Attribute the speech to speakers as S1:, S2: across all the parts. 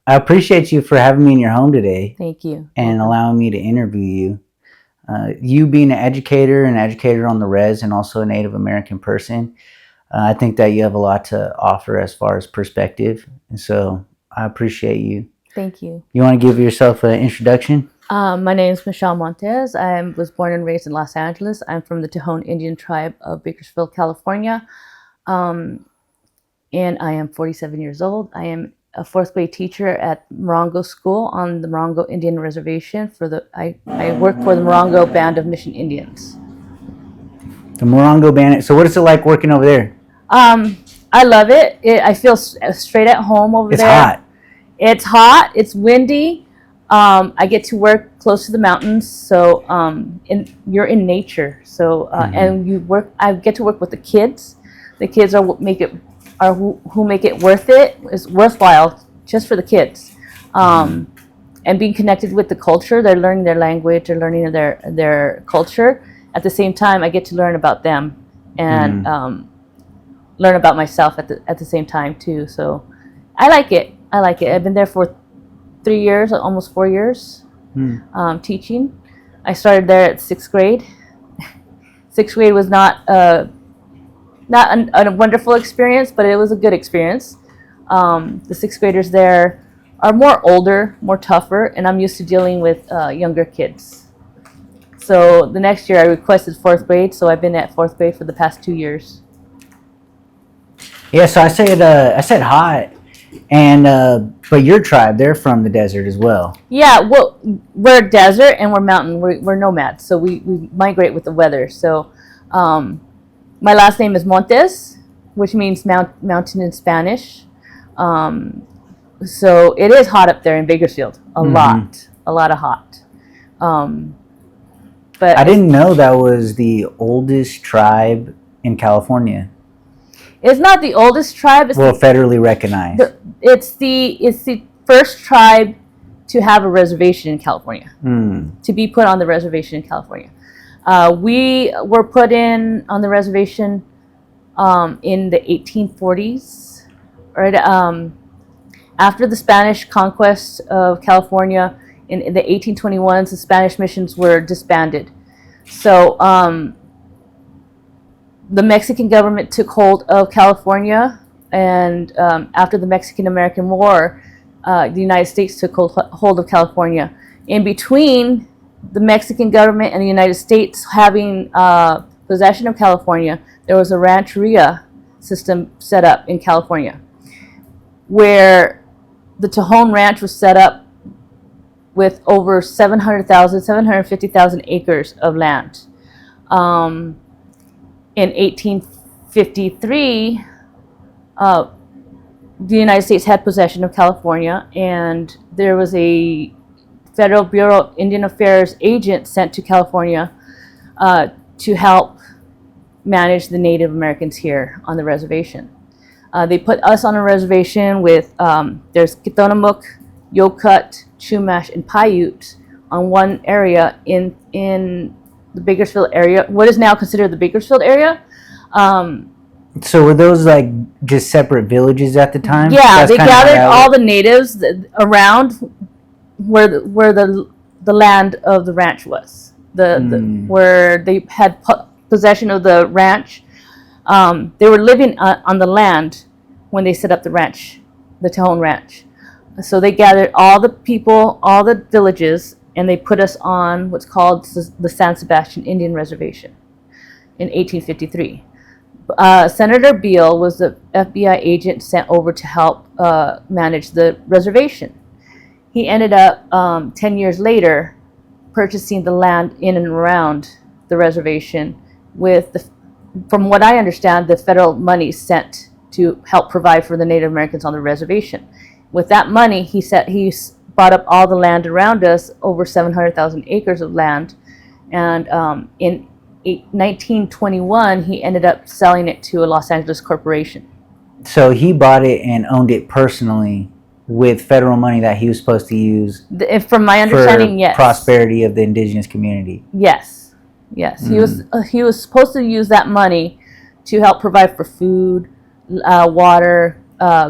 S1: I appreciate you for having me in your home today
S2: Thank you.
S1: and allowing me to interview you. You being an educator on the res, and also a Native American person, I think that you have a lot to offer as far as perspective. And so I appreciate you.
S2: Thank you.
S1: You want to give yourself an introduction?
S2: My name is Michelle Montez. I was born and raised in Los Angeles. I'm from the Tejon Indian Tribe of Bakersfield, California. Um, and I am 47 years old. I am a fourth grade teacher at Morongo School on the Morongo Indian Reservation. I work for the Morongo Band of Mission Indians.
S1: The Morongo Bandit. So what is it like working over there?
S2: I love it. I feel straight at home over
S1: It's
S2: there.
S1: hot.
S2: It's hot. It's windy. I get to work close to the mountains, so you're in nature. So and you work. I get to work with the kids. The kids are who make it worth it. It's worthwhile just for the kids, and being connected with the culture. They're learning their language. They're learning their culture. At the same time, I get to learn about them and learn about myself at the same time too. So I like it. I like it. I've been there for 3 years, almost 4 years, teaching. I started there at sixth grade. Sixth grade was not a wonderful experience, but it was a good experience. The sixth graders there are more older, more tougher, and I'm used to dealing with younger kids. So the next year I requested fourth grade, so I've been at fourth grade for the past 2 years.
S1: Yeah. So I said hot, and but your tribe, they're from the desert as well.
S2: Yeah, well, we're desert and we're mountain. We're nomads, so we migrate with the weather. So my last name is Montes, which means mountain in Spanish. So it is hot up there in Bakersfield, a lot of hot. But
S1: I didn't know that was the oldest tribe in California.
S2: it's not the oldest tribe.
S1: Well, federally recognized.
S2: It's the first tribe to have a reservation in California, to be put on the reservation in California. We were put on the reservation in the 1840s, right? After the Spanish conquest of California in the 1821s, the Spanish missions were disbanded. So the Mexican government took hold of California, and after the Mexican-American War, the United States took hold of California. In between the Mexican government and the United States having possession of California, there was a rancheria system set up in California, where the Tejon Ranch was set up with over 750,000 acres of land. In 1853, the United States had possession of California, and there was a Federal Bureau of Indian Affairs agent sent to California to help manage the Native Americans here on the reservation. They put us on a reservation with, there's Kitonamook, Yokut, Chumash, and Paiute on one area in the Bakersfield area, what is now considered the Bakersfield area.
S1: So were those like just separate villages at the time?
S2: Yeah, they gathered all the natives around where the land of the ranch was, where they had possession of the ranch. They were living on the land when they set up the ranch, the Tejon Ranch. So they gathered all the people, all the villages, and they put us on what's called the San Sebastian Indian Reservation in 1853. Senator Beale was the FBI agent sent over to help manage the reservation. He ended up 10 years later purchasing the land in and around the reservation with, from what I understand, the federal money sent to help provide for the Native Americans on the reservation. With that money, he bought up all the land around us, over 700,000 acres of land, and in 1921, he ended up selling it to a Los Angeles corporation.
S1: So he bought it and owned it personally with federal money that he was supposed to use.
S2: From my understanding, yes.
S1: Prosperity of the indigenous community.
S2: Yes, yes. He was supposed to use that money to help provide for food, water,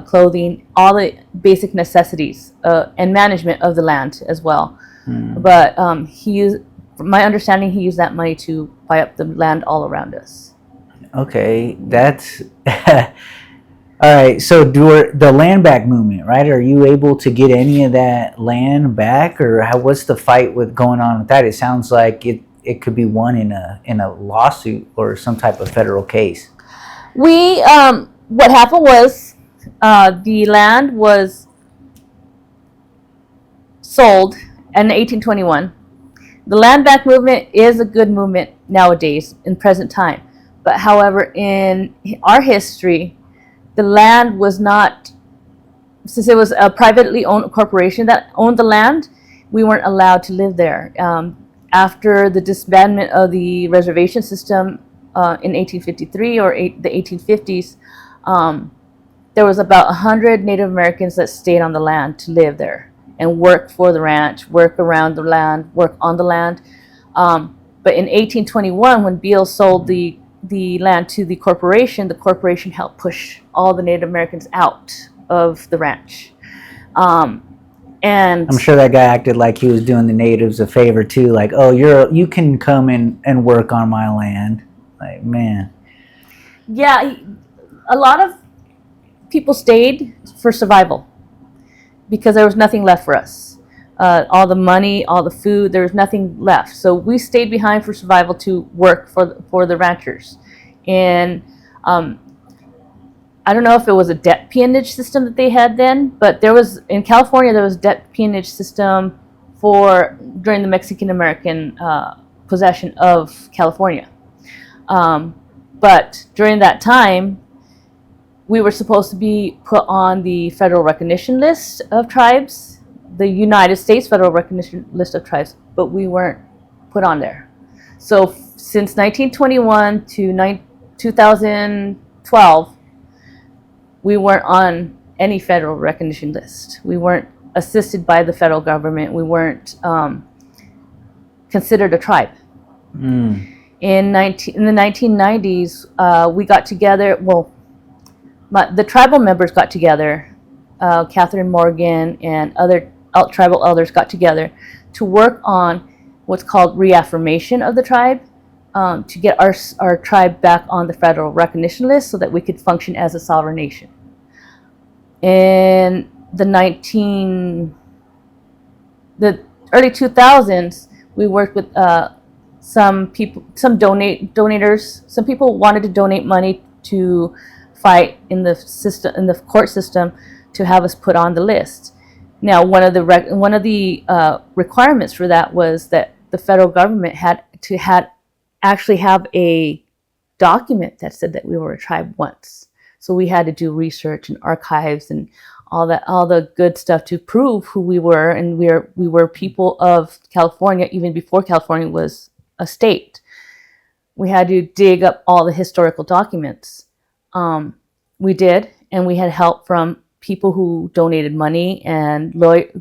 S2: clothing, all the basic necessities, and management of the land as well. But he used, from my understanding, he used that money to buy up the land all around us.
S1: Okay, that's all right. So, the land back movement, right? Are you able to get any of that land back, or what's the fight with going on with that? It sounds like it could be won in a lawsuit or some type of federal case.
S2: We what happened was the land was sold in 1821. The land back movement is a good movement nowadays in present time, but however, in our history, the land was not, since it was a privately owned corporation that owned the land, we weren't allowed to live there. After the disbandment of the reservation system in 1853 or the 1850s, there was about 100 Native Americans that stayed on the land to live there and work for the ranch, work around the land, work on the land. But in 1821, when Beale sold the land to the corporation helped push all the Native Americans out of the ranch. And
S1: I'm sure that guy acted like he was doing the natives a favor too, like, oh, you can come in and work on my land. Like, man.
S2: yeah, a lot of people stayed for survival because there was nothing left for us. All the money, all the food, there was nothing left. So we stayed behind for survival to work for the ranchers. And I don't know if it was a debt peonage system that they had then, but in California there was debt peonage system during the Mexican American possession of California. But during that time, we were supposed to be put on the federal recognition list of tribes, the United States federal recognition list of tribes, but we weren't put on there. So since 1921 to 2012, we weren't on any federal recognition list. We weren't assisted by the federal government. We weren't considered a tribe. In the 1990s, we got together. Well, the tribal members got together. Catherine Morgan and other tribal elders got together to work on what's called reaffirmation of the tribe, to get our tribe back on the federal recognition list so that we could function as a sovereign nation. In the early 2000s, we worked with some people, some donators. Some people wanted to donate money to fight in the system, in the court system, to have us put on the list. Now, one of the requirements for that was that the federal government had to actually have a document that said that we were a tribe once. So we had to do research and archives and all the good stuff to prove who we were, and we were people of California even before California was a state. We had to dig up all the historical documents. We did, and we had help from people who donated money and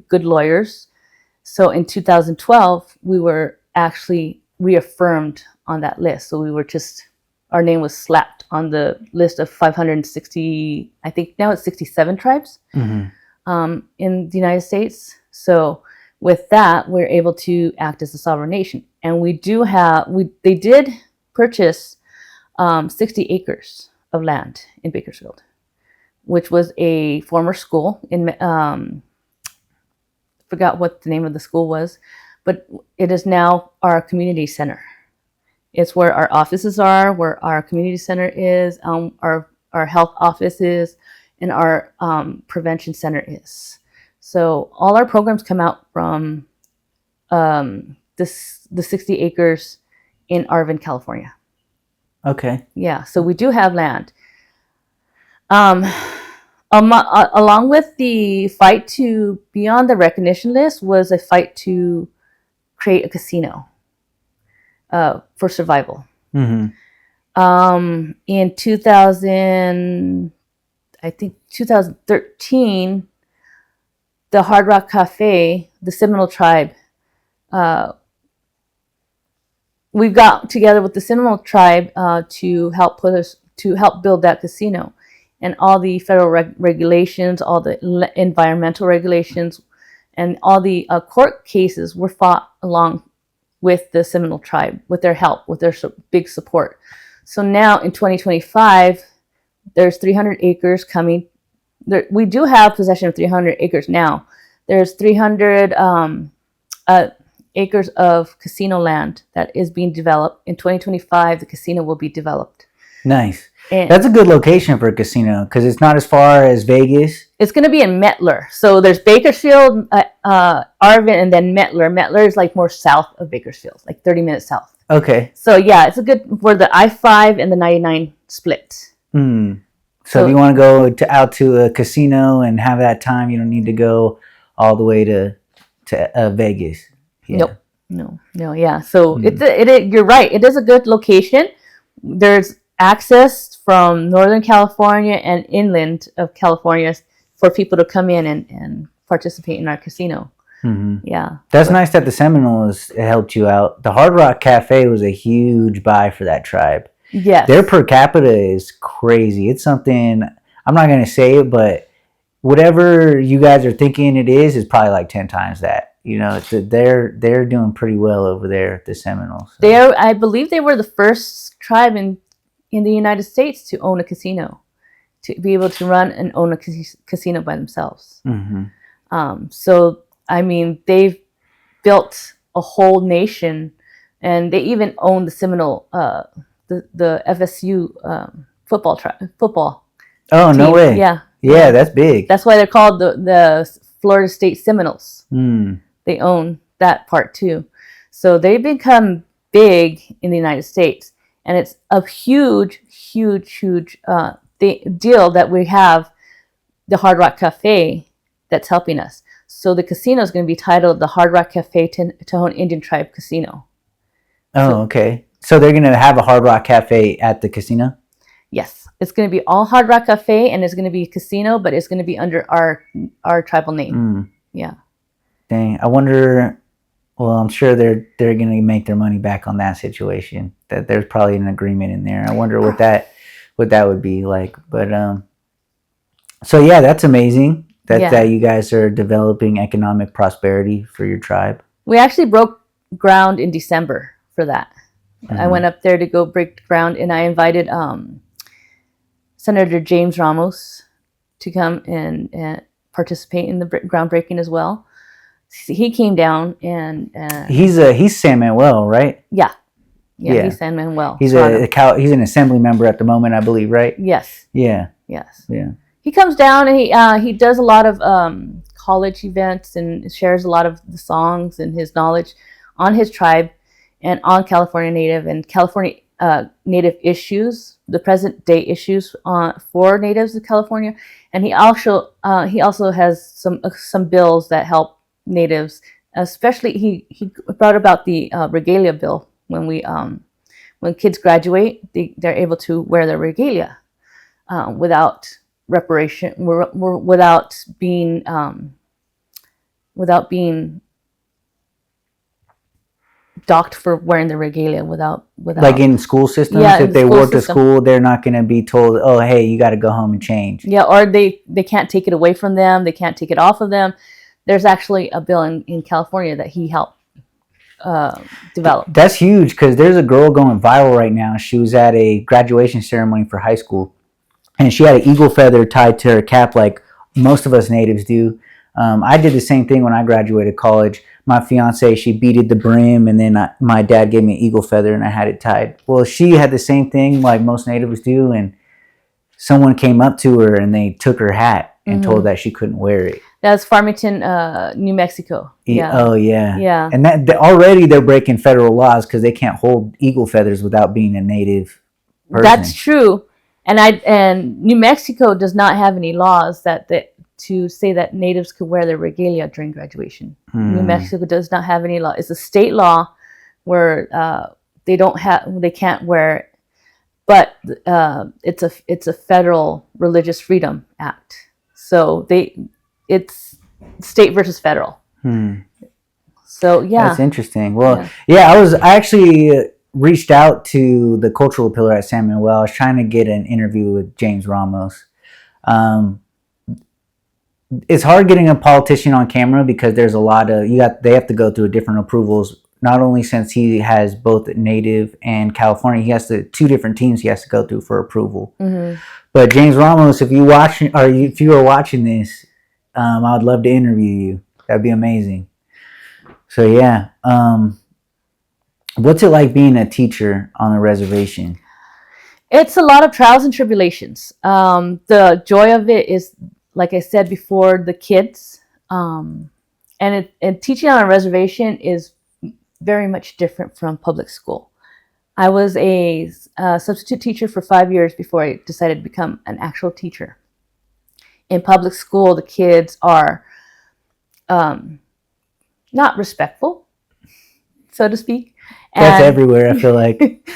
S2: good lawyers. So in 2012, we were actually reaffirmed on that list. So our name was slapped on the list of 560, I think now it's 67 tribes in the United States. So with that, we're able to act as a sovereign nation. And they did purchase 60 acres of land in Bakersfield, which was a former school forgot what the name of the school was, but it is now our community center. It's where our offices are, where our community center is, our health office is, and our prevention center is. So all our programs come out from the 60 acres in Arvin, California.
S1: Okay.
S2: Yeah, so we do have land. Along with the fight to be on the recognition list was a fight to create a casino for survival. In 2013, the Hard Rock Cafe, the Seminole Tribe, we got together with the Seminole Tribe to help build that casino. and all the federal regulations, all the environmental regulations, and all the court cases were fought along with the Seminole Tribe, with their help, with their big support. So now in 2025, there's 300 acres coming. We do have possession of 300 acres now. There's 300 acres of casino land that is being developed. In 2025, the casino will be developed.
S1: Nice. And that's a good location for a casino because it's not as far as Vegas.
S2: It's going to be in Mettler. So there's Bakersfield, Arvin, and then Mettler. Mettler is like more south of Bakersfield, like 30 minutes south.
S1: Okay.
S2: So yeah, it's a good where the I-5 and the 99 split.
S1: So if you want to go out to a casino and have that time, you don't need to go all the way to Vegas. Yeah.
S2: Nope. No. Yeah. So you're right. It is a good location. There's access from Northern California and inland of California for people to come in and participate in our casino. Yeah.
S1: That's nice that the Seminoles helped you out. The Hard Rock Cafe was a huge buy for that tribe.
S2: Yes.
S1: Their per capita is crazy. It's something, I'm not going to say it, but whatever you guys are thinking it is probably like 10 times that. You know, they're doing pretty well over there, the Seminoles.
S2: So. I believe they were the first tribe in the United States to own a casino, to be able to run and own a casino by themselves. So, I mean, they've built a whole nation, and they even own the Seminole, the FSU football.
S1: Oh, team. No way! Yeah, that's big.
S2: That's why they're called the Florida State Seminoles. They own that part too, so they've become big in the United States, and it's a huge deal that we have the Hard Rock Cafe that's helping us. So the casino is going to be titled the Hard Rock Cafe Tejon Indian Tribe Casino.
S1: Oh, okay. So they're going to have a Hard Rock Cafe at the casino?
S2: Yes. It's going to be all Hard Rock Cafe, and it's going to be a casino, but it's going to be under our tribal name. Yeah. Dang.
S1: I wonder, well, I'm sure they're going to make their money back on that situation. That there's probably an agreement in there. I wonder what that would be like. But so yeah, that's amazing that you guys are developing economic prosperity for your tribe.
S2: We actually broke ground in December for that. I went up there to go break ground, and I invited Senator James Ramos to come and participate in the groundbreaking as well. He came down and
S1: he's San Manuel, right?
S2: Yeah, he's San Manuel.
S1: He's he's an assembly member at the moment, I believe, right?
S2: Yes.
S1: Yeah.
S2: Yes.
S1: Yeah.
S2: He comes down and he does a lot of college events and shares a lot of the songs and his knowledge on his tribe and on California Native and California Native issues, the present day issues for Natives of California, and he also has some bills that help Natives, especially he brought about the regalia bill. When kids graduate, they're able to wear their regalia without reparation, without being docked for wearing the regalia without
S1: like in school systems. If they work to school, they're not going to be told, oh, hey, you got to go home and change.
S2: Yeah, or they can't take it away from them. They can't take it off of them. There's actually a bill in California that he helped develop.
S1: That's huge because there's a girl going viral right now. She was at a graduation ceremony for high school, and she had an eagle feather tied to her cap like most of us natives do. I did the same thing when I graduated college. My fiance, she beaded the brim, and then my dad gave me an eagle feather, and I had it tied. Well, she had the same thing like most natives do, and someone came up to her, and they took her hat and told that she couldn't wear it.
S2: That's Farmington, New Mexico. Yeah.
S1: Oh, yeah.
S2: Yeah.
S1: And already they're breaking federal laws because they can't hold eagle feathers without being a native person.
S2: That's true. And New Mexico does not have any laws to say that natives could wear their regalia during graduation. New Mexico does not have any law. It's a state law where they can't wear it, but it's a federal religious freedom act. So it's state versus federal. So yeah,
S1: that's interesting. Well, I actually reached out to the cultural pillar at San Manuel. I was trying to get an interview with James Ramos. Um, it's hard getting a politician on camera because there's a lot of they have to go through different approvals. Not only since he has both Native and California, he has to two different teams he has to go through for approval.
S2: Mm-hmm.
S1: But James Ramos, if you if you are watching this, I would love to interview you. That'd be amazing. So yeah, what's it like being a teacher on the reservation?
S2: It's a lot of trials and tribulations. The joy of it is, like I said before, the kids. And teaching on a reservation is very much different from public school. I was a substitute teacher for 5 years before I decided to become an actual teacher. In public school, the kids are not respectful, so to speak.
S1: That's everywhere, I feel like.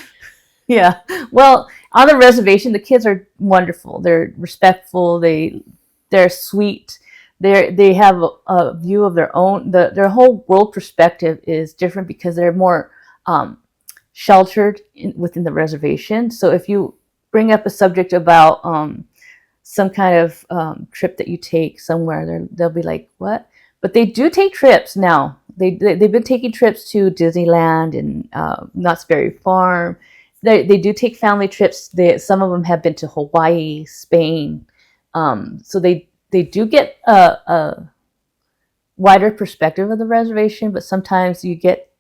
S2: Yeah. Well, on the reservation, the kids are wonderful. They're respectful. They're sweet. They have a view of their own. Their whole world perspective is different because they're more sheltered within the reservation. So if you bring up a subject about some kind of trip that you take somewhere, they'll be like, "What?" But they do take trips now. They've been taking trips to Disneyland and Knott's Berry Farm. They do take family trips. Some of them have been to Hawaii, Spain. So they do get a wider perspective of the reservation, but sometimes you get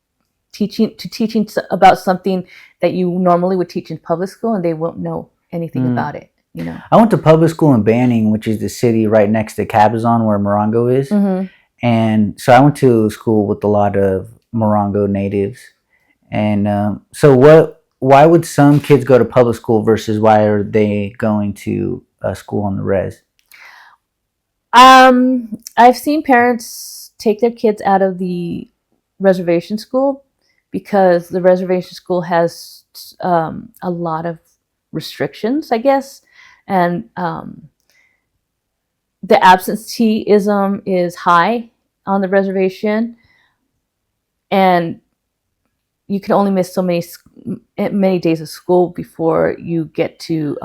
S2: teaching about something that you normally would teach in public school, and they won't know anything about it.
S1: I went to public school in Banning, which is the city right next to Cabazon, where Morongo is.
S2: Mm-hmm.
S1: And so I went to school with a lot of Morongo natives. And why would some kids go to public school versus why are they going to a school on the res?
S2: I've seen parents take their kids out of the reservation school because the reservation school has a lot of restrictions, I guess, and the absenteeism is high on the reservation, and you can only miss so many days of school before you get to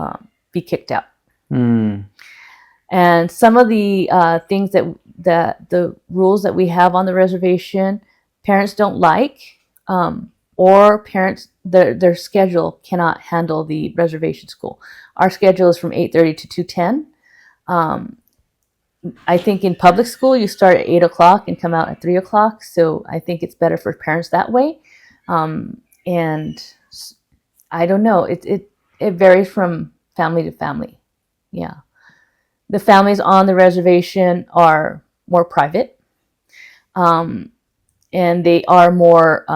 S2: be kicked out. And some of the things that the rules that we have on the reservation, parents don't like, or parents their schedule cannot handle the reservation school. Our schedule is from 8:30 to 2:10. I think in public school you start at 8 o'clock and come out at 3 o'clock. So I think it's better for parents that way. And I don't know. It varies from family to family. Yeah. The families on the reservation are more private, and they are more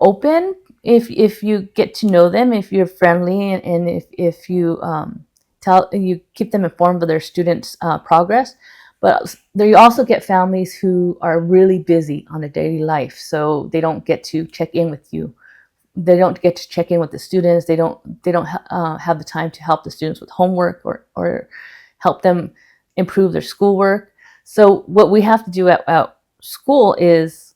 S2: open if you get to know them, if you're friendly, and if you you keep them informed of their students' progress. But you also get families who are really busy on their daily life, so they don't get to check in with you. They don't get to check in with the students. They don't have the time to help the students with homework or help them improve their schoolwork. So what we have to do at school is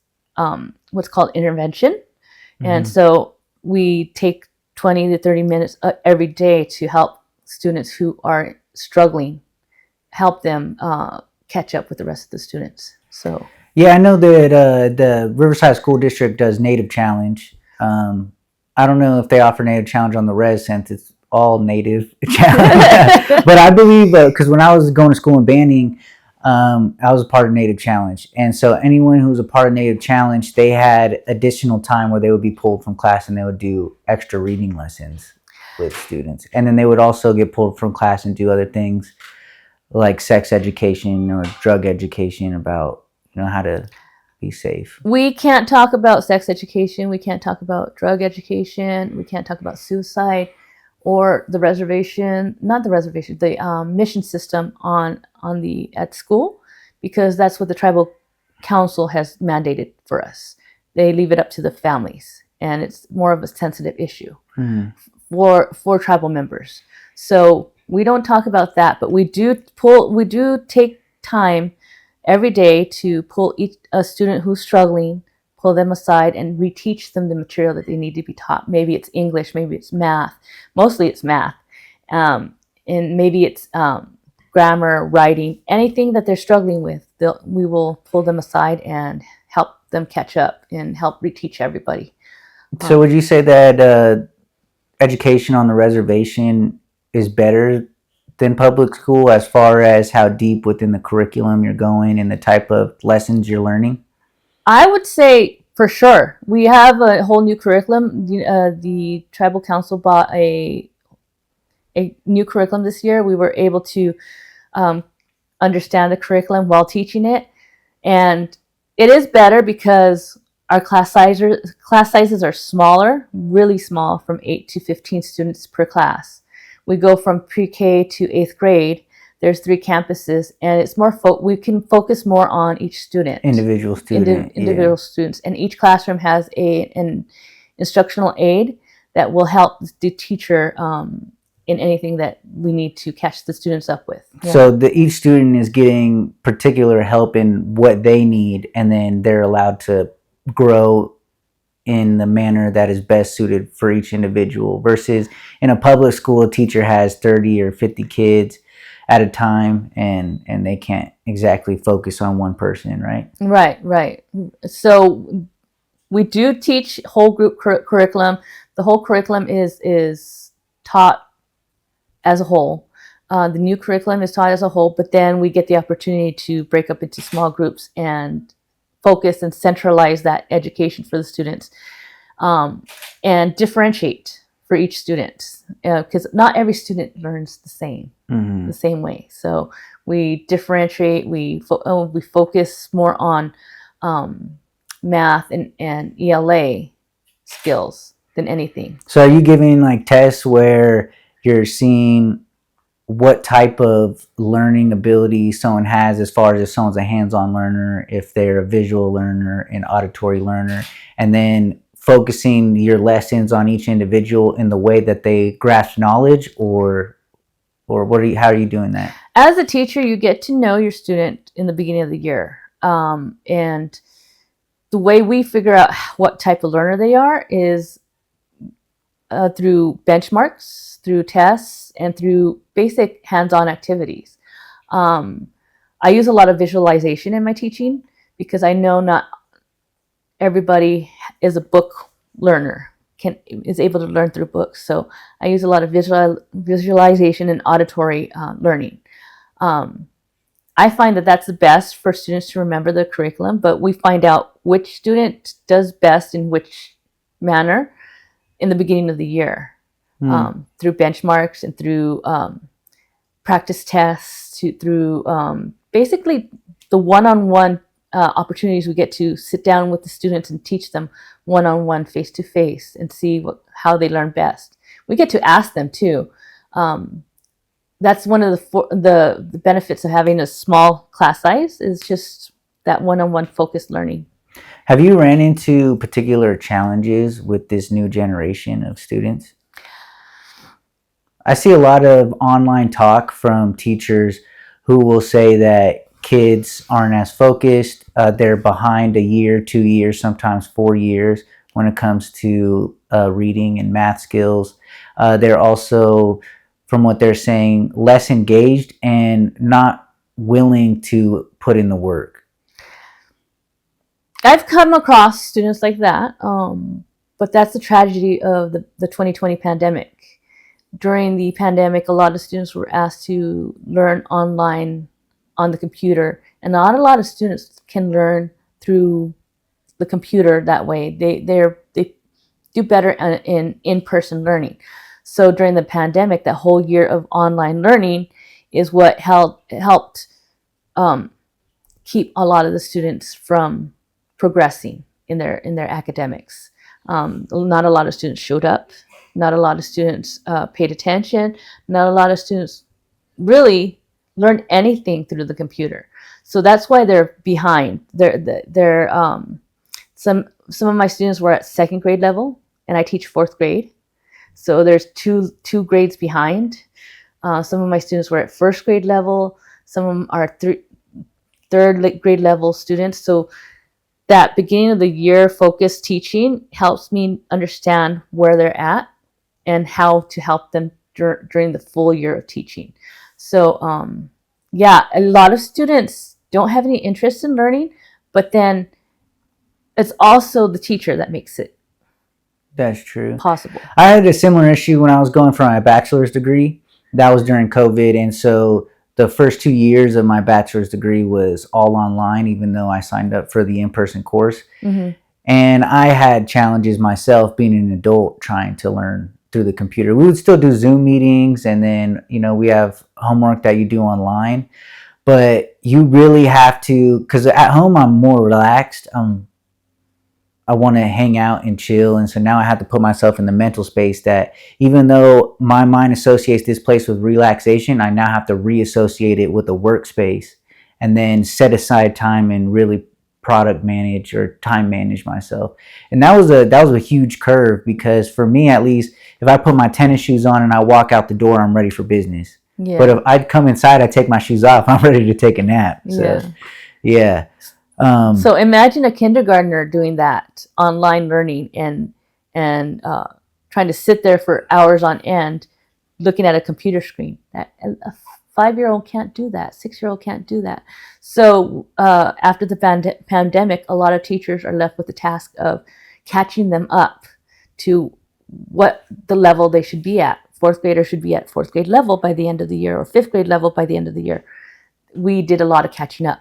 S2: what's called intervention. Mm-hmm. And so we take 20 to 30 minutes every day to help students who are struggling, help them catch up with the rest of the students. So
S1: yeah, I know that the Riverside School District does Native Challenge. I don't know if they offer Native Challenge on the res since it's all Native Challenge. But I believe, because when I was going to school in Banning, I was a part of Native Challenge. And so anyone who was a part of Native Challenge, they had additional time where they would be pulled from class and they would do extra reading lessons with students. And then they would also get pulled from class and do other things like sex education or drug education about, how to be safe.
S2: We can't talk about sex education. We can't talk about drug education. We can't talk about suicide or the reservation, not the reservation, the mission system at school, because that's what the tribal council has mandated for us. They leave it up to the families, and it's more of a sensitive issue for tribal members. So we don't talk about that, but we do take time every day to pull a student who's struggling, pull them aside and reteach them the material that they need to be taught. Maybe it's English, maybe it's math. Mostly it's math. And maybe it's grammar, writing, anything that they're struggling with. We will pull them aside and help them catch up and help reteach everybody.
S1: So would you say that education on the reservation is better than public school as far as how deep within the curriculum you're going and the type of lessons you're learning?
S2: I would say for sure. We have a whole new curriculum. The tribal council bought a new curriculum this year. We were able to understand the curriculum while teaching it, and it is better because our class sizes are smaller, really small, from 8 to 15 students per class. We go from pre-K to 8th grade. There's 3 campuses, and it's more we can focus more on each student,
S1: Individual student,
S2: individual students, and each classroom has an instructional aid that will help the teacher in anything that we need to catch the students up with.
S1: Yeah. So each student is getting particular help in what they need, and then they're allowed to grow in the manner that is best suited for each individual, versus in a public school, a teacher has 30 or 50 kids at a time, and they can't exactly focus on one person, right?
S2: Right. So we do teach whole group curriculum. The whole curriculum is taught as a whole. The new curriculum is taught as a whole, but then we get the opportunity to break up into small groups and focus and centralize that education for the students, and differentiate for each student, because not every student learns the same way. So we differentiate. We focus more on math and ELA skills than anything.
S1: So are you giving like tests where you're seeing what type of learning ability someone has, as far as if someone's a hands-on learner, if they're a visual learner, an auditory learner, and then focusing your lessons on each individual in the way that they grasp knowledge, or how are you doing that?
S2: As a teacher, you get to know your student in the beginning of the year, and the way we figure out what type of learner they are is through benchmarks, through tests, and through basic hands-on activities. I use a lot of visualization in my teaching because I know not everybody is a book learner, is able to learn through books. So I use a lot of visualization and auditory learning. I find that that's the best for students to remember the curriculum, but we find out which student does best in which manner in the beginning of the year, through benchmarks and through practice tests, through basically the one-on-one opportunities we get to sit down with the students and teach them one-on-one, face-to-face, and see how they learn best. We get to ask them too. That's one of the benefits of having a small class size, is just that one-on-one focused learning.
S1: Have you ran into particular challenges with this new generation of students? I see a lot of online talk from teachers who will say that kids aren't as focused. They're behind a year, 2 years, sometimes 4 years when it comes to reading and math skills. They're also, from what they're saying, less engaged and not willing to put in the work.
S2: I've come across students like that, but that's the tragedy of the 2020 pandemic. During the pandemic, a lot of students were asked to learn online on the computer, and not a lot of students can learn through the computer that way. They do better in-person learning. So during the pandemic, that whole year of online learning is what helped keep a lot of the students from progressing in their academics. Not a lot of students showed up. Not a lot of students paid attention. Not a lot of students really learned anything through the computer. So that's why they're behind. Some of my students were at 2nd grade level, and I teach 4th grade. So there's two grades behind. Some of my students were at 1st grade level. Some of them are 3rd grade level students. So that beginning of the year focused teaching helps me understand where they're at and how to help them during the full year of teaching. So yeah, a lot of students don't have any interest in learning, but then it's also the teacher that makes it
S1: That's true.
S2: possible.
S1: I had a similar issue when I was going for my bachelor's degree. That was during COVID, and so the first 2 years of my bachelor's degree was all online, even though I signed up for the in-person course.
S2: Mm-hmm.
S1: And I had challenges myself being an adult trying to learn through the computer. We would still do Zoom meetings, and then we have homework that you do online, but you really have to, because at home I'm more relaxed. I want to hang out and chill. And so now I have to put myself in the mental space that even though my mind associates this place with relaxation, I now have to reassociate it with a workspace and then set aside time and really product manage or time manage myself. And that was a huge curve, because for me, at least, if I put my tennis shoes on and I walk out the door, I'm ready for business.
S2: Yeah.
S1: But if I'd come inside, I take my shoes off, I'm ready to take a nap. So, yeah.
S2: So imagine a kindergartner doing that online learning and trying to sit there for hours on end looking at a computer screen. A 5-year-old can't do that. 6-year-old can't do that. So after the pandemic, a lot of teachers are left with the task of catching them up to what the level they should be at. Fourth graders should be at fourth grade level by the end of the year, or fifth grade level by the end of the year. We did a lot of catching up.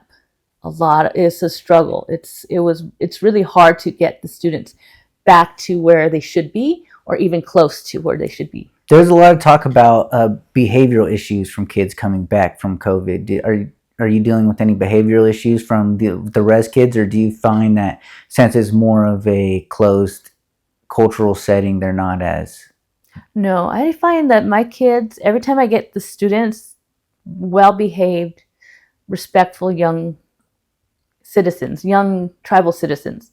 S2: It's a struggle. It's really hard to get the students back to where they should be, or even close to where they should be.
S1: There's a lot of talk about behavioral issues from kids coming back from COVID. Are you dealing with any behavioral issues from the res kids, or do you find that since it's more of a closed cultural setting, they're not as?
S2: No, I find that my kids, every time I get the students, well-behaved, respectful young citizens, young tribal citizens.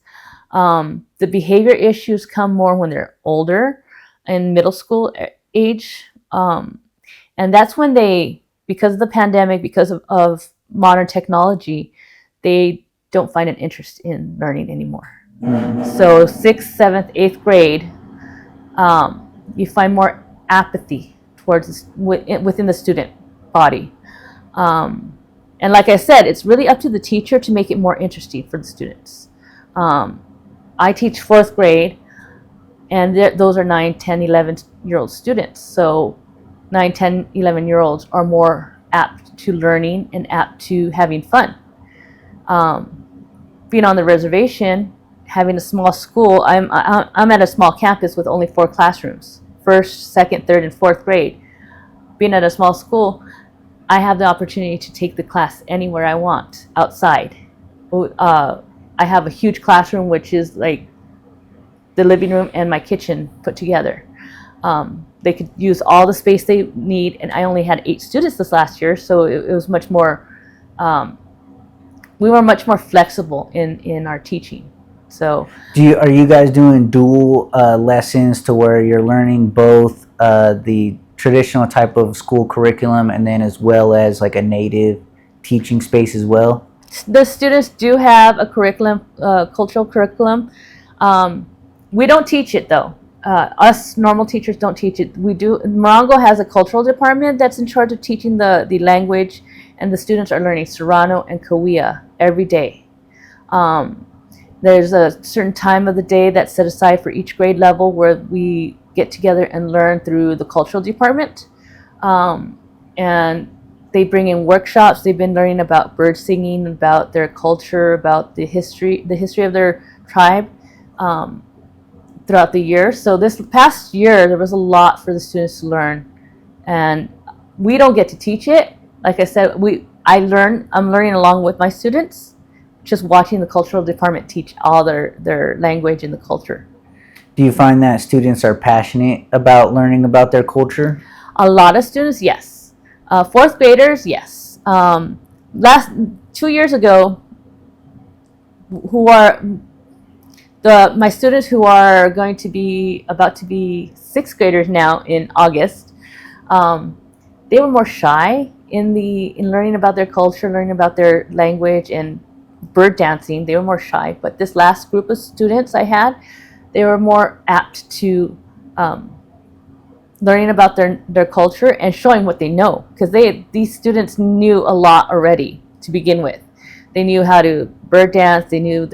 S2: The behavior issues come more when they're older, in middle school age. And that's when they, because of the pandemic, because of modern technology, they don't find an interest in learning anymore. So 6th, 7th, 8th grade, you find more apathy towards within the student body. And like I said, it's really up to the teacher to make it more interesting for the students. I teach 4th grade, and those are 9, 10, 11-year-old students. So 9, 10, 11-year-olds are more apt to learning and apt to having fun. Being on the reservation, having a small school, I'm at a small campus with only 4 classrooms, 1st, 2nd, 3rd, and 4th grade. Being at a small school, I have the opportunity to take the class anywhere I want outside. I have a huge classroom, which is like the living room and my kitchen put together. They could use all the space they need, and I only had 8 students this last year, so it was much more, we were much more flexible in our teaching. So
S1: Are you guys doing dual lessons to where you're learning both the traditional type of school curriculum and then as well as like a native teaching space as well?
S2: The students do have a curriculum, cultural curriculum. We don't teach it though. Us normal teachers don't teach it. We do. Morongo has a cultural department that's in charge of teaching the language, and the students are learning Serrano and Cahuilla every day. There's a certain time of the day that's set aside for each grade level where we get together and learn through the cultural department. And they bring in workshops. They've been learning about bird singing, about their culture, about the history of their tribe throughout the year. So this past year, there was a lot for the students to learn, and we don't get to teach it. Like I said, I'm learning along with my students, just watching the cultural department teach all their language and the culture.
S1: Do you find that students are passionate about learning about their culture?
S2: A lot of students, yes. 4th graders, yes. Last 2 years ago, my students who are going to be about to be 6th graders now in August, they were more shy in learning about their culture, learning about their language, and bird dancing. They were more shy. But this last group of students I had, they were more apt to learning about their culture and showing what they know, because these students knew a lot already to begin with. They knew how to bird dance. They knew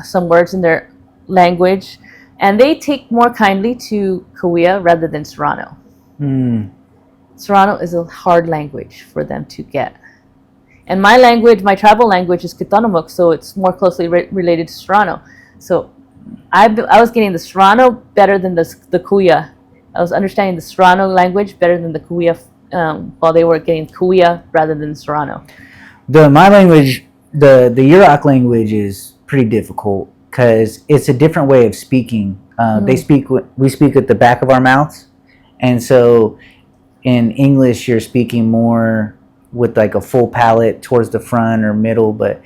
S2: some words in their language, and they take more kindly to Cahuilla rather than Serrano. Serrano is a hard language for them to get. And my language, my tribal language, is Kitanomuk, so it's more closely related to Serrano. So I was getting the Serrano better than the Cahuilla. I was understanding the Serrano language better than the Cahuilla, while they were getting Cahuilla rather than Serrano.
S1: My language, the Yurok language, is pretty difficult because it's a different way of speaking. We speak at the back of our mouths, and so in English you're speaking more with like a full palate towards the front or middle, but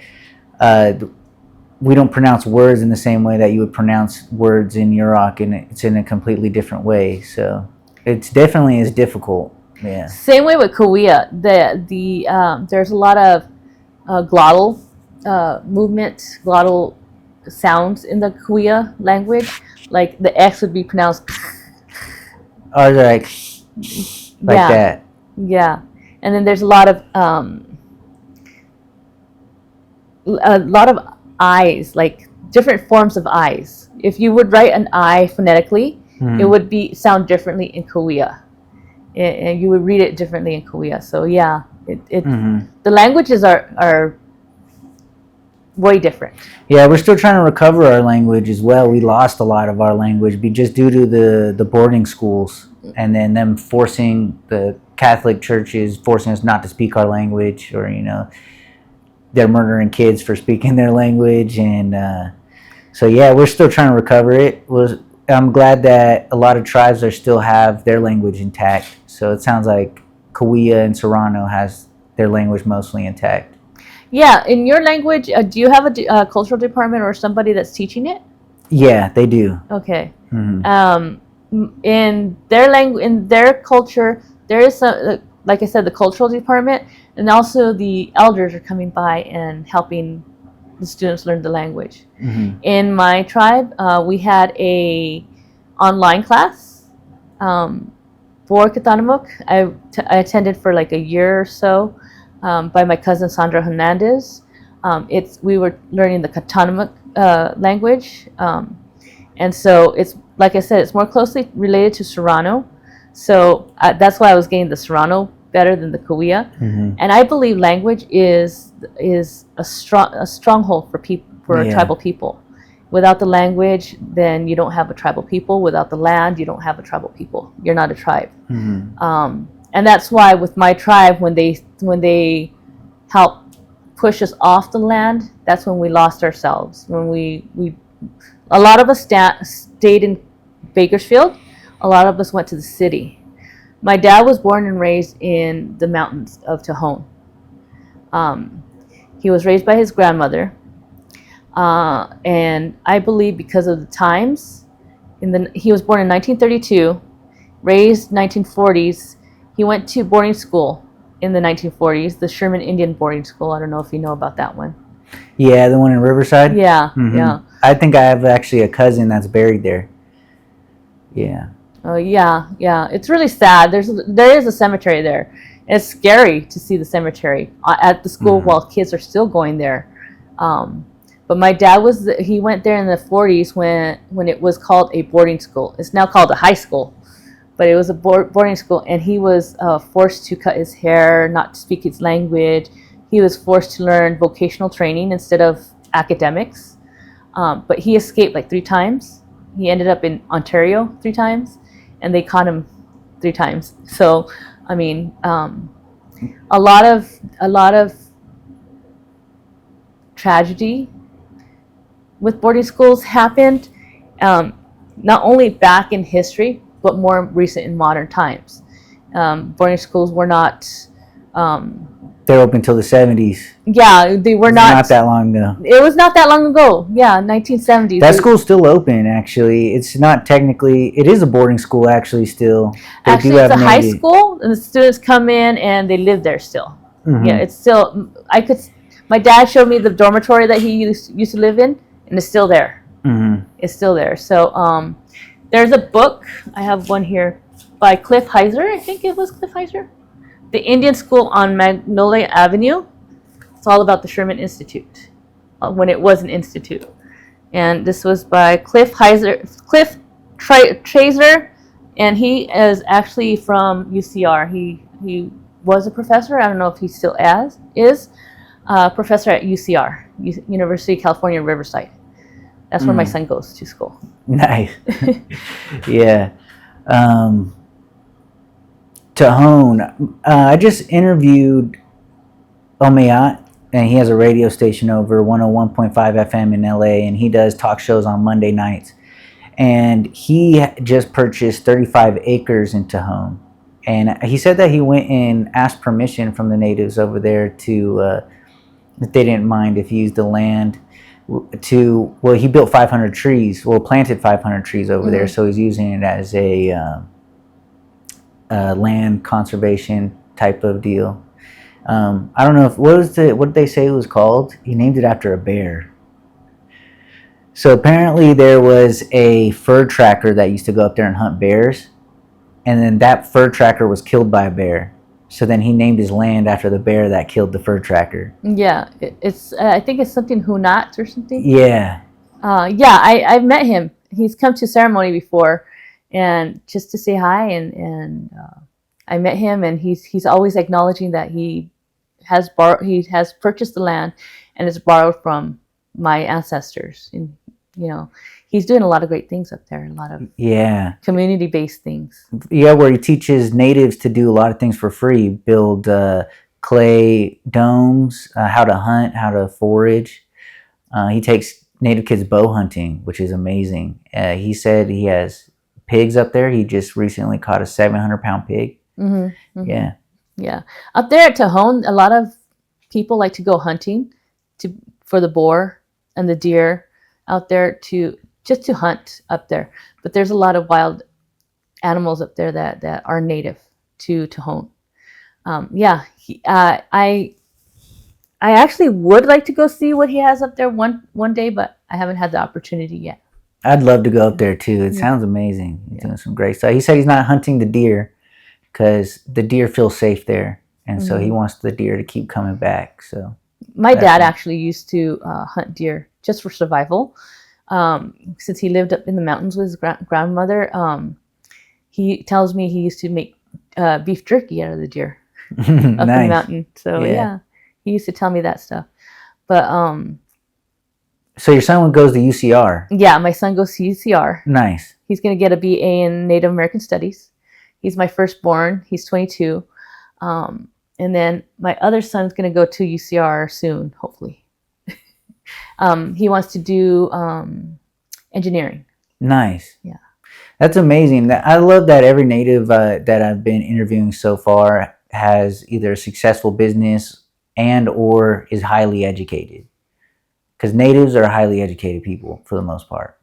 S1: we don't pronounce words in the same way that you would pronounce words in Yurok, and it's in a completely different way. So it's definitely is difficult. Yeah.
S2: Same way with Cahuilla. There's a lot of glottal movement, glottal sounds in the Cahuilla language. Like the X would be pronounced.
S1: Ours are like that.
S2: Yeah, and then there's a lot of I's, like different forms of I's. If you would write an I phonetically, it would sound differently in Cahuilla, and you would read it differently in Cahuilla. So yeah, the languages are way different.
S1: Yeah, we're still trying to recover our language as well. We lost a lot of our language just due to the boarding schools, and then them forcing the Catholic churches forcing us not to speak our language, or they're murdering kids for speaking their language. And so yeah, we're still trying to recover it. I'm glad that a lot of tribes still have their language intact. So it sounds like Cahuilla and Serrano has their language mostly intact.
S2: Yeah, in your language, do you have a cultural department or somebody that's teaching it?
S1: Yeah, they do.
S2: Okay. In their culture, there is like I said, the cultural department, and also the elders are coming by and helping the students learn the language. In my tribe, we had a online class for Kitanomuk. I attended for like a year or so by my cousin Sandra Hernandez. We were learning the Kitanomuk language, and so it's like I said, it's more closely related to Serrano. So that's why I was getting the Serrano better than the Cahuilla. And I believe language is a stronghold for tribal people. Without the language, then you don't have a tribal people. Without the land, you don't have a tribal people. You're not a tribe. And that's why with my tribe, when they helped push us off the land, that's when we lost ourselves. When a lot of us stayed in Bakersfield. A lot of us went to the city. My dad was born and raised in the mountains of Tejon. He was raised by his grandmother. And I believe because of the times, he was born in 1932, raised 1940s. He went to boarding school in the 1940s, the Sherman Indian boarding school. I don't know if you know about that one.
S1: Yeah, the one in Riverside?
S2: Yeah, yeah.
S1: I think I have actually a cousin that's buried there. Yeah.
S2: Oh yeah. It's really sad. There is a cemetery there. It's scary to see the cemetery at the school while kids are still going there. But my dad he went there in the 40s when it was called a boarding school. It's now called a high school, but it was a boarding school, and he was forced to cut his hair, not to speak his language. He was forced to learn vocational training instead of academics. But he escaped like 3 times. He ended up in Ontario 3 times, and they caught him 3 times. So, I mean, a lot of tragedy with boarding schools happened, not only back in history, but more recent in modern times. Boarding schools were not.
S1: They're open until the 70s.
S2: Yeah, they were not
S1: that long ago.
S2: It was not that long ago. Yeah, 1970s.
S1: That school's still open, actually. It's not technically. It is a boarding school, actually. Still,
S2: actually, it's a high school, and the students come in and they live there still. Yeah, it's still. My dad showed me the dormitory that he used to live in, and it's still there. It's still there. So, there's a book. I have one here. by Cliff Heiser. I think it was Cliff Heiser. The Indian School on Magnolia Avenue. It's all about the Sherman Institute, when it was an institute. And this was by Cliff Trazer, and he is actually from UCR. He was a professor. I don't know if he still is a professor at UCR, University of California, Riverside. That's where my son goes to school.
S1: Nice. Yeah. Tejon. I just interviewed Omayat, and he has a radio station over 101.5 FM in LA, and he does talk shows on Monday nights. And he just purchased 35 acres in Tejon. And he said that he went and asked permission from the natives over there to, if they didn't mind if he used the land to, well, he built 500 trees, planted 500 trees over there, so he's using it as a land conservation type of deal. I don't know what did they say it was called? He named it after a bear. So apparently there was a fur tracker that used to go up there and hunt bears, and then that fur tracker was killed by a bear. So then he named his land after the bear that killed the fur tracker.
S2: Yeah, it's I think it's something Hunat or something.
S1: Yeah.
S2: Yeah, I've met him. He's come to ceremony before, and just to say hi, and I met him, and he's always acknowledging that he has purchased the land and it's borrowed from my ancestors. And he's doing a lot of great things up there, a lot of community-based things.
S1: Yeah, where he teaches natives to do a lot of things for free, build clay domes, how to hunt, how to forage. He takes native kids bow hunting, which is amazing. He said he has pigs up there. He just recently caught a 700-pound pig.
S2: Mm-hmm, mm-hmm.
S1: Yeah.
S2: Up there at Tejon, a lot of people like to go hunting for the boar and the deer out there to hunt up there. But there's a lot of wild animals up there that are native to Tejon. I actually would like to go see what he has up there one day, but I haven't had the opportunity yet.
S1: I'd love to go up there too. It sounds amazing. He's doing some great stuff. He said he's not hunting the deer because the deer feel safe there, and so he wants the deer to keep coming back. So
S2: my dad actually used to hunt deer just for survival. Since he lived up in the mountains with his grandmother, he tells me he used to make beef jerky out of the deer up in the mountain. So he used to tell me that stuff. But
S1: so your son goes to UCR?
S2: Yeah, my son goes to UCR.
S1: Nice.
S2: He's going to get a BA in Native American Studies. He's my firstborn. He's 22. And then my other son's going to go to UCR soon, hopefully. He wants to do engineering.
S1: Nice.
S2: Yeah.
S1: That's amazing. I love that every native that I've been interviewing so far has either a successful business and or is highly educated. Because natives are highly educated people for the most part.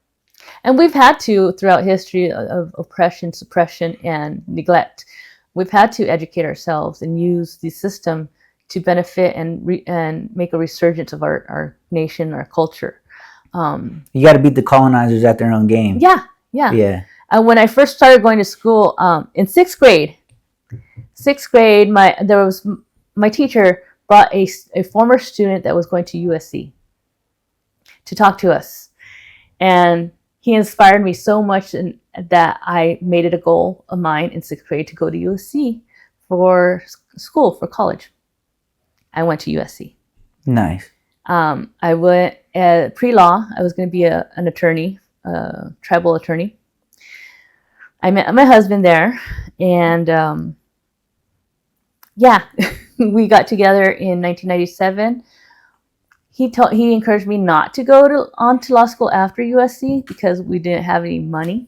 S2: And we've had to, throughout history of oppression, suppression, and neglect, we've had to educate ourselves and use the system to benefit and make a resurgence of our nation, our culture.
S1: You got to beat the colonizers at their own game.
S2: Yeah. When I first started going to school in sixth grade, my teacher brought a former student that was going to USC to talk to us, and he inspired me so much that I made it a goal of mine in sixth grade to go to USC for school, for college. I went to USC.
S1: Nice.
S2: I went pre-law. I was going to be an attorney, a tribal attorney. I met my husband there, and we got together in 1997. He encouraged me not to go on to law school after USC because we didn't have any money,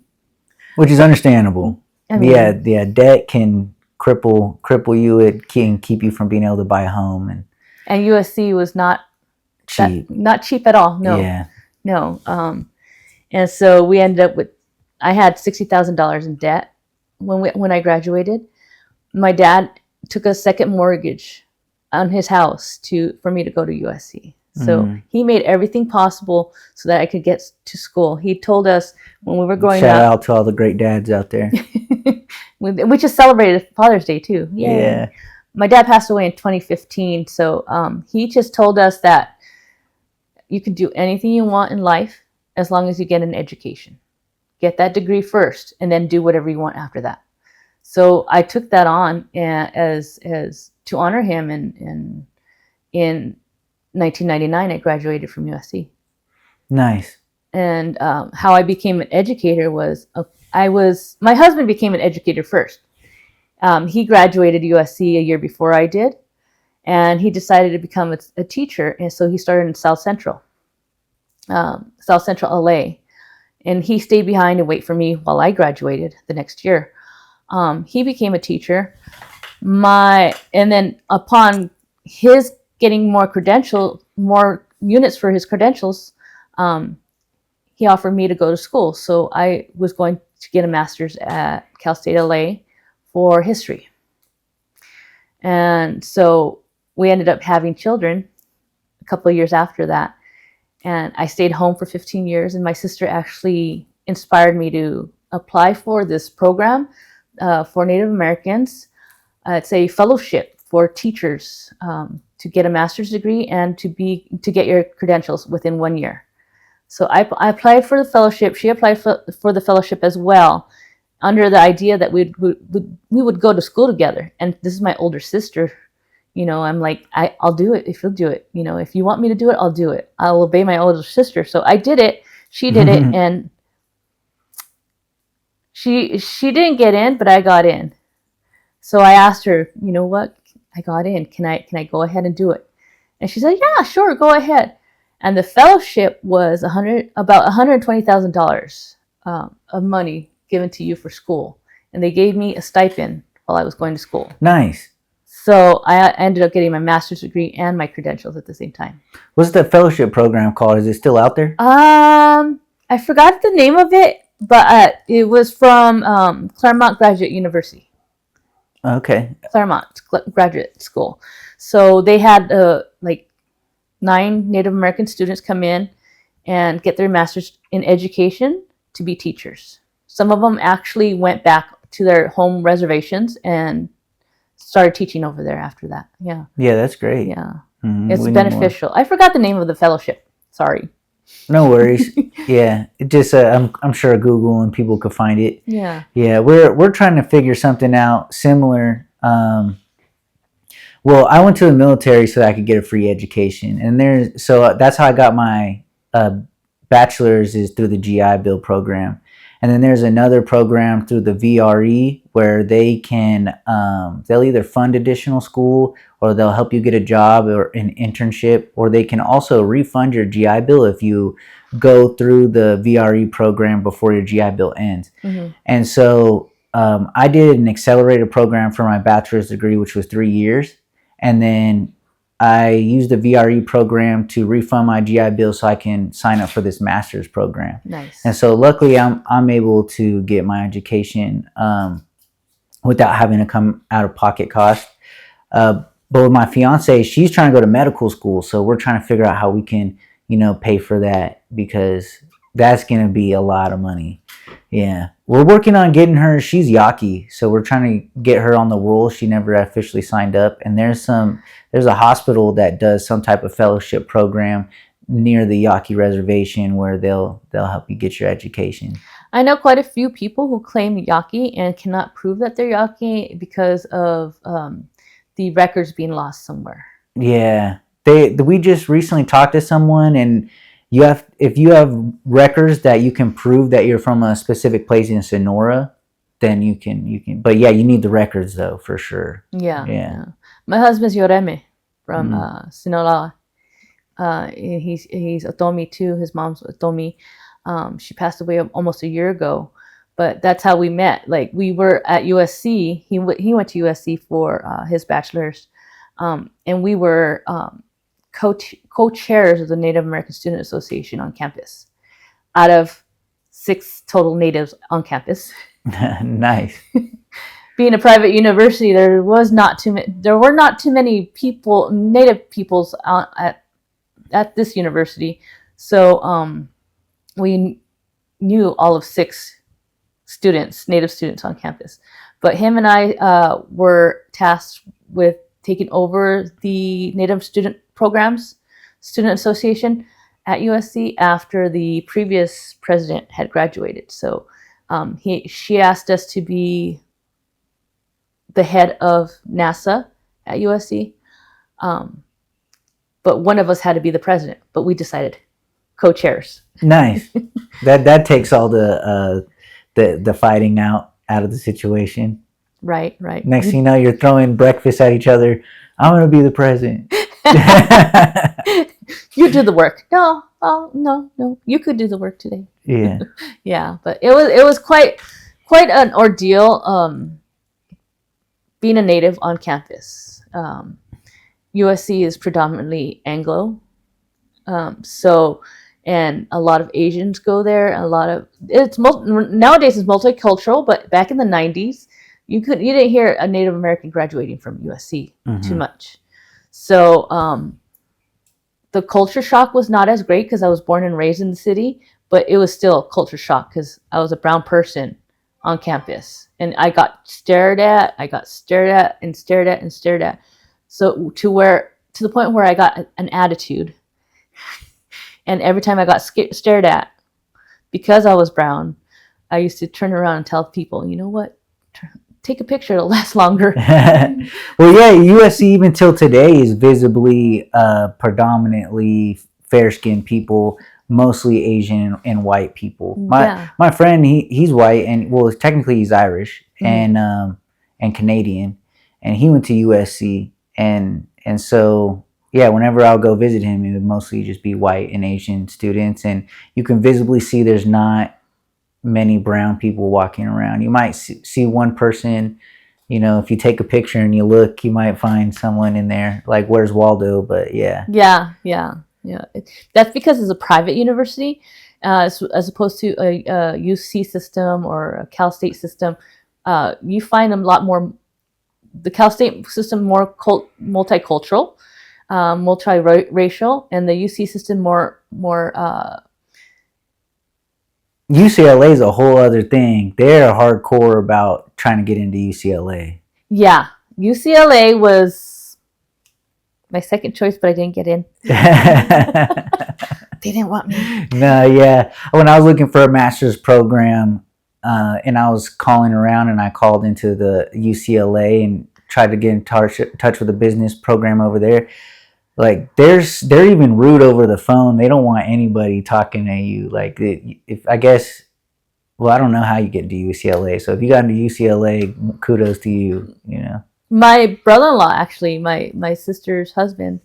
S1: which is understandable. I mean, debt can cripple you. It can keep you from being able to buy a home, and
S2: USC was not cheap. Not cheap at all. No.
S1: Yeah.
S2: No. And so we ended up with. I had $60,000 in debt when I graduated. My dad took a second mortgage on his house for me to go to USC. So he made everything possible so that I could get to school. He told us when we were growing up.
S1: Shout out to all the great dads out there.
S2: We just celebrated Father's Day too. Yay.
S1: Yeah.
S2: My dad passed away in 2015, so he just told us that you can do anything you want in life as long as you get an education. Get that degree first, and then do whatever you want after that. So I took that on as to honor him, and in 1999 I graduated from USC.
S1: Nice.
S2: And how I became an educator was my husband became an educator first. He graduated USC a year before I did, and he decided to become a teacher, and so he started in South Central LA, and he stayed behind and wait for me while I graduated the next year. He became a teacher. And then upon his getting more units for his credentials, he offered me to go to school. So I was going to get a master's at Cal State LA for history. And so we ended up having children a couple of years after that. And I stayed home for 15 years. And my sister actually inspired me to apply for this program for Native Americans. It's a fellowship for teachers to get a master's degree and to get your credentials within 1 year. So I applied for the fellowship. She applied for the fellowship as well, under the idea that we would go to school together. And this is my older sister. You know, I'm like, I'll do it if you'll do it. You know, if you want me to do it, I'll do it. I'll obey my older sister. So I did it. She did it, and she didn't get in, but I got in. So I asked her, you know what? I got in. Can I go ahead and do it? And she said, yeah, sure, go ahead. And the fellowship was about $120,000 of money given to you for school, and they gave me a stipend while I was going to school.
S1: Nice.
S2: So I ended up getting my master's degree and my credentials at the same time.
S1: What's the fellowship program called? Is it still out there?
S2: I forgot the name of it, but it was from Claremont Graduate University.
S1: Okay.
S2: Claremont Graduate School. So they had like 9 Native American students come in and get their master's in education to be teachers. Some of them actually went back to their home reservations and started teaching over there after that. Yeah.
S1: Yeah, that's great.
S2: Yeah. It's beneficial. I forgot the name of the fellowship. Sorry.
S1: No worries. Yeah. It just I'm sure Google and people could find it.
S2: Yeah.
S1: Yeah, we're trying to figure something out similar. Well, I went to the military so that I could get a free education, and so that's how I got my bachelor's, is through the GI Bill program. And then there's another program through the VRE where they can they'll either fund additional school, or they'll help you get a job or an internship, or they can also refund your GI Bill if you go through the VRE program before your GI Bill ends. Mm-hmm. And so I did an accelerated program for my bachelor's degree, which was 3 years. And then I used the VRE program to refund my GI Bill so I can sign up for this master's program.
S2: Nice.
S1: And so luckily I'm able to get my education without having to come out of pocket cost. But with my fiance, she's trying to go to medical school. So we're trying to figure out how we can, pay for that, because that's going to be a lot of money. Yeah. We're working on getting her. She's Yaqui, so we're trying to get her on the roll. She never officially signed up. And there's a hospital that does some type of fellowship program near the Yaqui Reservation where they'll help you get your education.
S2: I know quite a few people who claim Yaqui and cannot prove that they're Yaqui because of the records being lost somewhere.
S1: Yeah. We just recently talked to someone, and if you have records that you can prove that you're from a specific place in Sonora, then you can. But yeah, you need the records though, for sure.
S2: Yeah. My husband's Yoreme from Sinaloa. He's Otomi too. His mom's Otomi. She passed away almost a year ago, but that's how we met. Like, we were at USC. He went to USC for his bachelor's, and we were co-chairs of the Native American Student Association on campus, out of 6 total natives on campus.
S1: Nice.
S2: Being a private university, there were not too many people, native peoples at this university. So we knew all of 6 native students on campus. But him and I were tasked with taking over the native student programs, student association at USC after the previous president had graduated. So she asked us to be the head of NASA at USC. But one of us had to be the president, but we decided co-chairs.
S1: Nice. that takes all the fighting out of the situation.
S2: Right.
S1: Next thing you know, you're throwing breakfast at each other. I'm going to be the president.
S2: You do the work. No. You could do the work today.
S1: Yeah.
S2: Yeah, but it was quite an ordeal being a native on campus. USC is predominantly Anglo. So, and a lot of Asians go there. Nowadays it's multicultural, but back in the 90s, you didn't hear a Native American graduating from USC too much. So the culture shock was not as great because I was born and raised in the city, but it was still a culture shock because I was a brown person on campus, and I got stared at. So to the point where I got an attitude. And every time I got stared at, because I was brown, I used to turn around and tell people, you know what, take a picture, it'll last longer.
S1: Well, yeah, USC even till today is visibly predominantly fair-skinned people, mostly Asian and white people. My friend, he's white, and well, technically he's Irish and Canadian, and he went to USC, and so. Yeah, whenever I'll go visit him, it would mostly just be white and Asian students. And you can visibly see there's not many brown people walking around. You might see one person, if you take a picture and you look, you might find someone in there, like, where's Waldo? But yeah.
S2: Yeah. That's because it's a private university, as opposed to a UC system or a Cal State system. You find a lot more, the Cal State system more multicultural. Multiracial, and the UC system more
S1: UCLA is a whole other thing. They're hardcore about trying to get into UCLA.
S2: Yeah, UCLA was my second choice, but I didn't get in. They didn't want me.
S1: No, yeah. When I was looking for a master's program, and I was calling around, and I called into the UCLA and tried to get in touch with the business program over there. Like, they're even rude over the phone. They don't want anybody talking to you. Like, I don't know how you get into UCLA. So if you got into UCLA, kudos to you.
S2: My brother-in-law, actually, my sister's husband,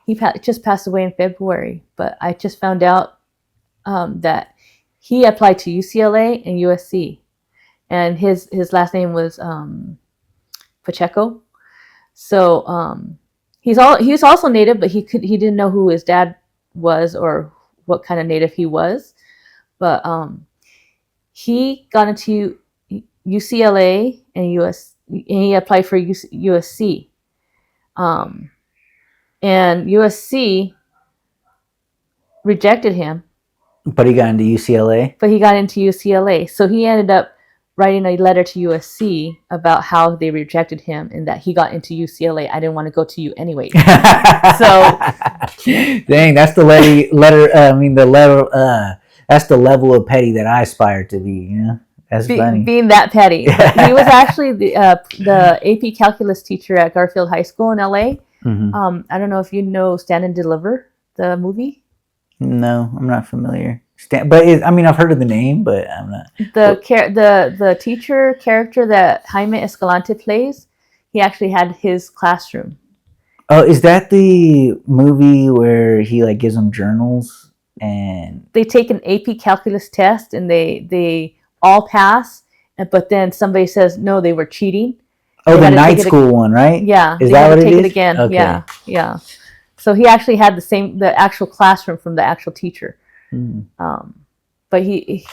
S2: he just passed away in February. But I just found out that he applied to UCLA and USC, and his last name was Pacheco. So. He's also native, but he didn't know who his dad was or what kind of native he was. But he got into UCLA and he applied for USC. And USC rejected him.
S1: But he got into UCLA. So he ended up writing a letter to USC about how they rejected him and that he got into UCLA. I didn't want to go to you anyway. So, dang, that's the that's the level of petty that I aspire to be. That's funny.
S2: Being that petty. But he was actually the AP Calculus teacher at Garfield High School in LA. Mm-hmm. I don't know if you know Stand and Deliver, the movie.
S1: No, I'm not familiar. But I've heard of the name, but I'm not.
S2: The teacher character that Jaime Escalante plays, he actually had his classroom.
S1: Oh, is that the movie where he gives them journals and
S2: they take an AP Calculus test and they all pass, but then somebody says no, they were cheating.
S1: Oh, the night school one, right?
S2: Yeah,
S1: is that what it is?
S2: Take it again. Okay. Yeah. So he actually had the actual classroom from the actual teacher. Mm. But he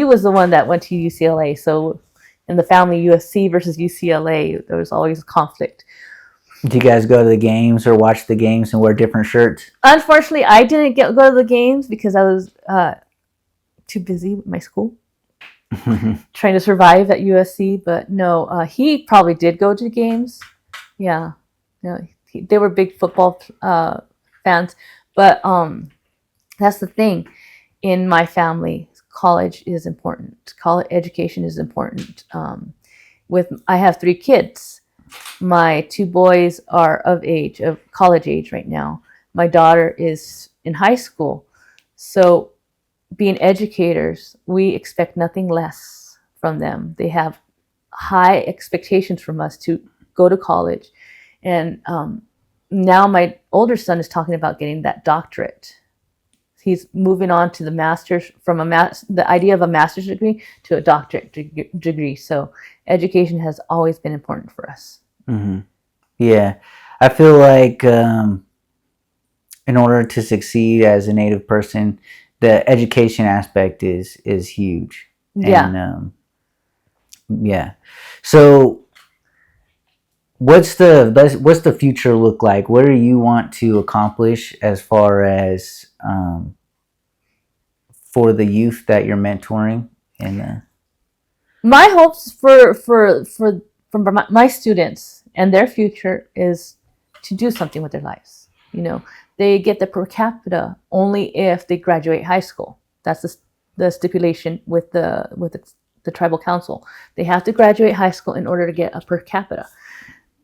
S2: was the one that went to UCLA. So in the family, USC versus UCLA, there was always a conflict.
S1: Do you guys go to the games or watch the games and wear different shirts?
S2: Unfortunately, I didn't go to the games because I was too busy with my school. trying to survive at USC. But no, he probably did go to the games. Yeah, they were big football fans. But that's the thing. In my family, college is important. College education is important. I have 3 kids. My 2 boys are of college age right now. My daughter is in high school. So being educators, we expect nothing less from them. They have high expectations from us to go to college. And now my older son is talking about getting that doctorate. He's moving on to the master's, from the idea of a master's degree to a doctorate degree. So education has always been important for us.
S1: Mm-hmm. Yeah, I feel like in order to succeed as a Native person, the education aspect is huge.
S2: Yeah.
S1: And yeah. So what's the future look like? What do you want to accomplish as far as for the youth that you're mentoring? And
S2: my hopes for my students and their future is to do something with their lives. They get the per capita only if they graduate high school. That's the stipulation with the tribal council. They have to graduate high school in order to get a per capita.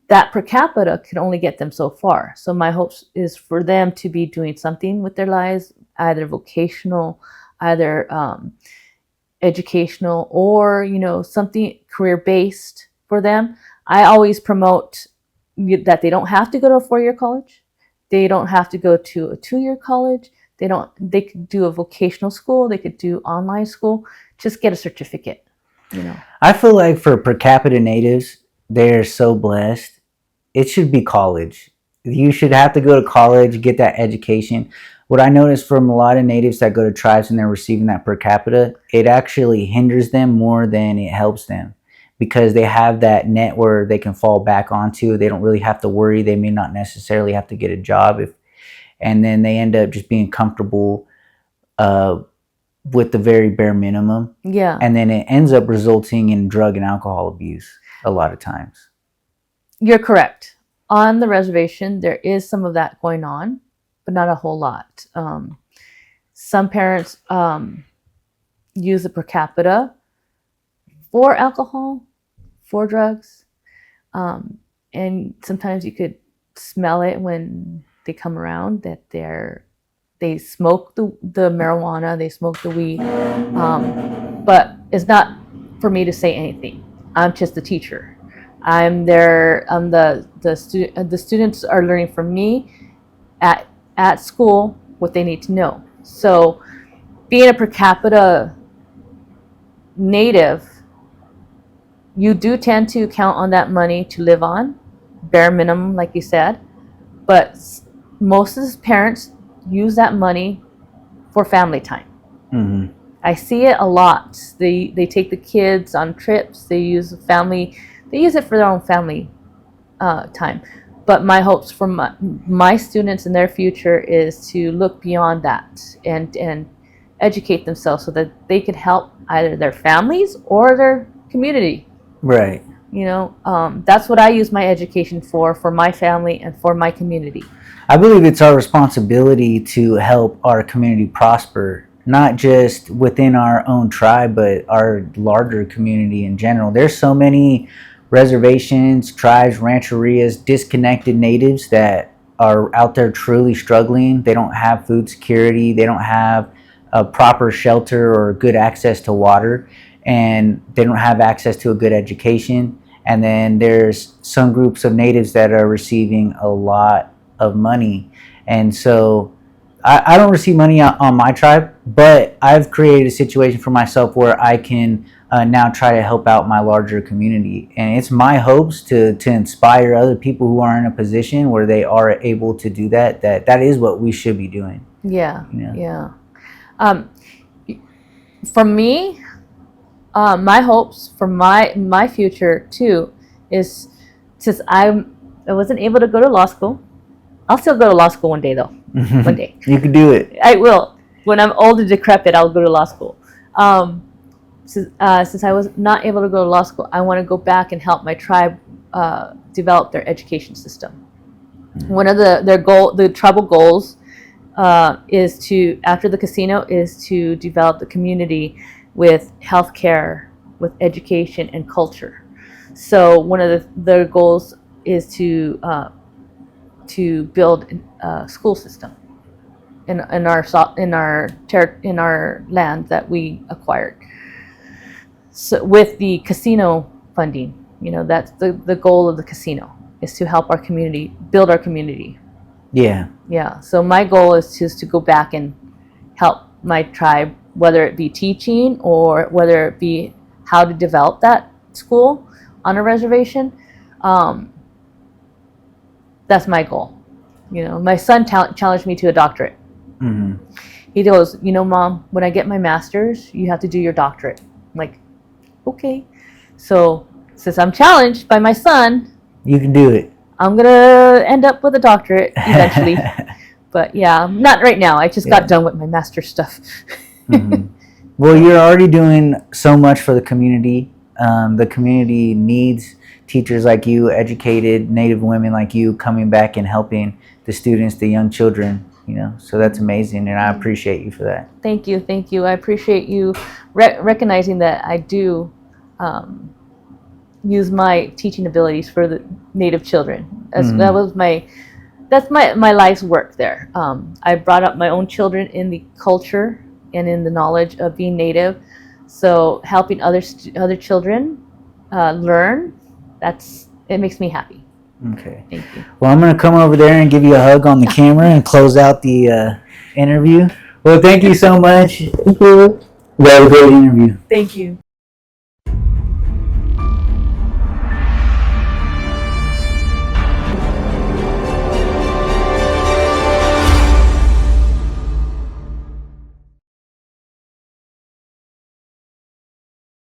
S2: That per capita can only get them so far. So my hopes is for them to be doing something with their lives, either vocational, either educational, or something career based for them. I always promote that they don't have to go to a 4-year college. They don't have to go to a 2-year college. They could do a vocational school. They could do online school. Just get a certificate.
S1: I feel like for per capita natives, they're so blessed. It should be college. You should have to go to college, get that education. What I noticed from a lot of natives that go to tribes and they're receiving that per capita, it actually hinders them more than it helps them, because they have that net where they can fall back onto. They don't really have to worry. They may not necessarily have to get a job, and then they end up just being comfortable with the very bare minimum.
S2: Yeah.
S1: And then it ends up resulting in drug and alcohol abuse a lot of times.
S2: You're correct. On the reservation, there is some of that going on, but not a whole lot. Some parents use the per capita for alcohol, for drugs, and sometimes you could smell it when they come around that they smoke the marijuana, they smoke the weed, but it's not for me to say anything. I'm just the teacher. I'm there. The students are learning from me at school what they need to know. So, being a per capita native, you do tend to count on that money to live on, bare minimum, like you said. But most of the parents use that money for family time.
S1: Mm-hmm.
S2: I see it a lot. They take the kids on trips. They use it for their own family time. But my hopes for my students and their future is to look beyond that and educate themselves so that they could help either their families or their community.
S1: Right.
S2: That's what I use my education for my family and for my community.
S1: I believe it's our responsibility to help our community prosper, not just within our own tribe, but our larger community in general. There's so many reservations, tribes, rancherias, disconnected natives that are out there truly struggling. They don't have food security. They don't have a proper shelter or good access to water, and they don't have access to a good education. And then there's some groups of natives that are receiving a lot of money. And so I don't receive money on my tribe, but I've created a situation for myself where I can now try to help out my larger community. And it's my hopes to inspire other people who are in a position where they are able to do that is what we should be doing.
S2: Yeah. For me, my hopes for my future too is, since I wasn't able to go to law school, I'll still go to law school one day though. One day.
S1: You can do it.
S2: I will. When I'm old and decrepit, I'll go to law school. since I was not able to go to law school, I want to go back and help my tribe develop their education system. One of the tribal goals is to, after the casino, is to develop the community with healthcare, with education and culture. So one of the goals is to build a school system in our land that we acquired. So with the casino funding, that's the goal of the casino, is to help our community, build our community.
S1: Yeah.
S2: Yeah. So my goal is just to go back and help my tribe, whether it be teaching or whether it be how to develop that school on a reservation. That's my goal. My son challenged me to a doctorate.
S1: Mm-hmm.
S2: He goes, Mom, when I get my master's, you have to do your doctorate. I'm like, okay. So since I'm challenged by my son,
S1: you can do it.
S2: I'm gonna end up with a doctorate eventually. But yeah, not right now. I just got done with my master's stuff.
S1: Mm-hmm. Well, you're already doing so much for the community. The community needs teachers like you, educated Native women like you, coming back and helping the students, the young children. So that's amazing, and I appreciate you for that.
S2: Thank you. I appreciate you recognizing that I do use my teaching abilities for the Native children. That's my life's work there. I brought up my own children in the culture and in the knowledge of being Native. So helping other children learn, it makes me happy.
S1: Okay.
S2: Thank you.
S1: Well, I'm going to come over there and give you a hug on the camera and close out the interview. Well, thank you so much. Thank you. That was a great interview.
S2: Thank you.